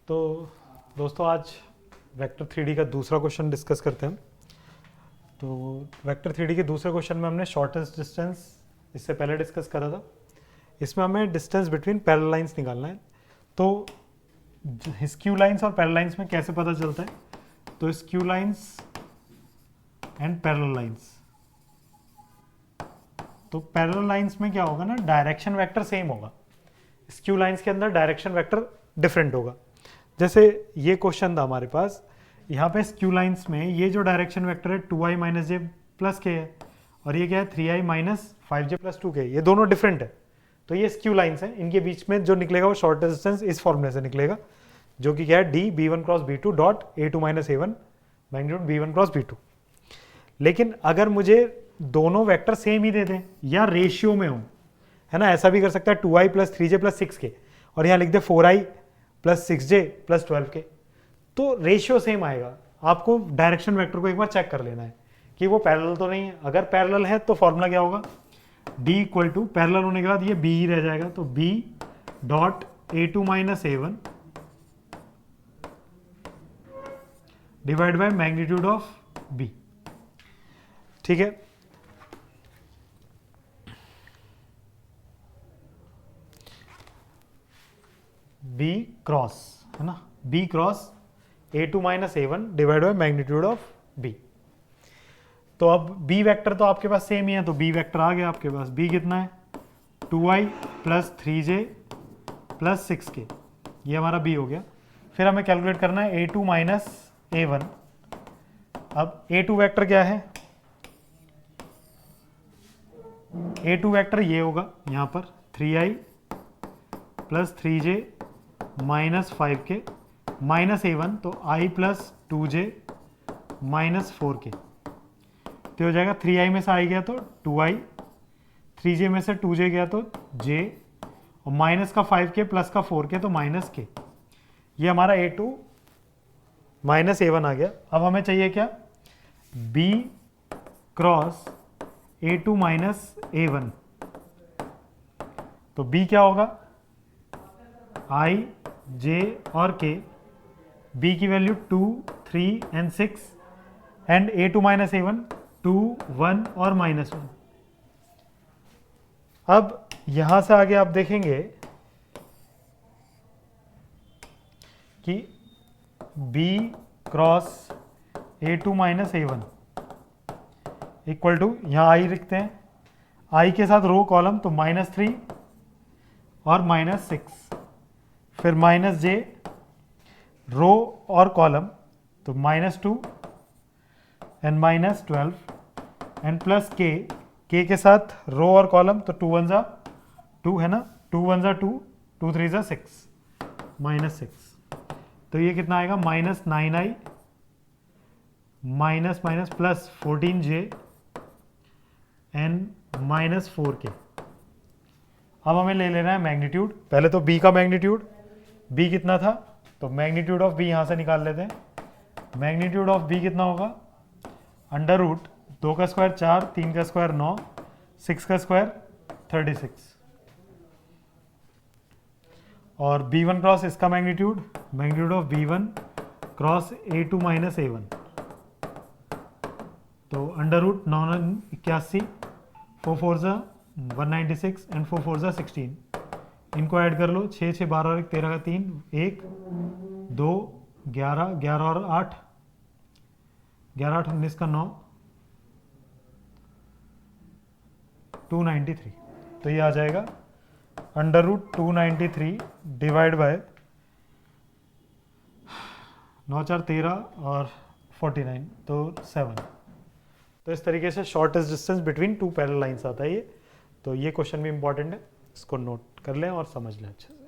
तो दोस्तों आज वेक्टर 3D का दूसरा क्वेश्चन डिस्कस करते हैं। तो वेक्टर 3D के दूसरे क्वेश्चन में हमने शॉर्टेस्ट डिस्टेंस इससे पहले डिस्कस करा था। इसमें हमें डिस्टेंस बिटवीन पैरेलल लाइंस निकालना है। तो स्क्यू लाइंस और पैरेलल लाइंस में कैसे पता चलता है? तो skew lines and parallel lines, तो पैरेलल लाइंस में क्या होगा ना, डायरेक्शन वेक्टर सेम होगा। स्क्यू लाइंस के अंदर डायरेक्शन वेक्टर डिफरेंट होगा। जैसे ये क्वेश्चन था हमारे पास, यहाँ पे स्क्यू लाइंस में ये जो डायरेक्शन वेक्टर है 2i माइनस जे प्लस के है, और ये क्या है 3i minus 5j plus 2k, ये दोनों डिफरेंट है। तो ये स्क्यू लाइंस हैं, इनके बीच में जो निकलेगा वो शॉर्ट डिस्टेंस इस फॉर्मूले से निकलेगा, जो कि क्या है d b1 cross b2 dot a2 minus a1 magnitude b1 cross b2। लेकिन अगर मुझे दोनों वेक्टर सेम ही दे दें या रेशियो में हो, है ना, ऐसा भी कर सकता है 2i plus 3j plus 6k, और यहाँ लिख दे 4i plus 6j plus 12k, तो रेशियो सेम आएगा। आपको डायरेक्शन वेक्टर को एक बार चेक कर लेना है कि वो पैरेलल तो नहीं है। अगर पैरेलल है तो फॉर्मूला क्या होगा, d इक्वल टू पैरेलल होने के बाद ये b ही रह जाएगा, तो b dot a2 minus a1 divide by magnitude of b। ठीक है, b क्रॉस, है ना, b cross a2 minus a1 divide by magnitude of b। तो अब b वेक्टर तो आपके पास सेम ही है, तो b वेक्टर आ गया आपके पास। b कितना है 2i plus 3j plus 6k, ये हमारा b हो गया। फिर हमें कैलकुलेट करना है a2 माइनस a1। अब a2 वेक्टर क्या है, a2 वेक्टर ये होगा यहाँ पर 3i plus 3j minus 5k minus a1, तो i plus 2j minus 4k, तो हो जाएगा 3i में से i गया तो 2i, 3j में से 2j गया तो j, और माइनस का 5k प्लस का 4k तो माइनस k। ये हमारा a2 माइनस a1 आ गया। अब हमें चाहिए क्या, b cross a2 minus a1, तो b क्या होगा i j और k, b की value 2 3 and 6, and a2 minus a1 2 1 और माइनस 1। अब यहां से आगे आप देखेंगे कि b cross a2 minus a1 equal to, यहाँ i लिखते हैं, i के साथ रो कॉलम, तो माइनस 3 और माइनस 6, फिर माइनस j रो और कॉलम, तो minus 2 and minus 12, and plus k, k के साथ रो और कॉलम, तो 2 1 2, है ना, 2 1 2, 2 3 6, माइनस 6। तो ये कितना आएगा, minus 9i minus minus plus 14j and minus 4k। अब हमें ले लेना है मैग्नीट्यूड। पहले तो b का मैग्नीट्यूड, b कितना था, तो मैग्नीट्यूड ऑफ b यहाँ से निकाल लेते हैं। मैग्नीट्यूड ऑफ b कितना होगा, अंडर रूट 2 का स्क्वायर 4, 3 का स्क्वायर 9, 6 का स्क्वायर 36, और b1 क्रॉस इसका magnitude, magnitude of b1 cross a2 minus a1, तो अंडर रूट 9 81, 4 4 196 एंड 4 4 16, इनको ऐड कर लो, 6 6 12 और 1 13 का 3, 1 2 11 11 और 8 11 8 19 का 9, 293। तो ये आ जाएगा अंडर रूट 293 डिवाइड बाय 9 4 13 और 49, तो 7। तो इस तरीके से shortest distance between two parallel lines आता है ये। तो ये क्वेश्चन भी इंपॉर्टेंट है, इसको नोट कर लें और समझ लें अच्छे से।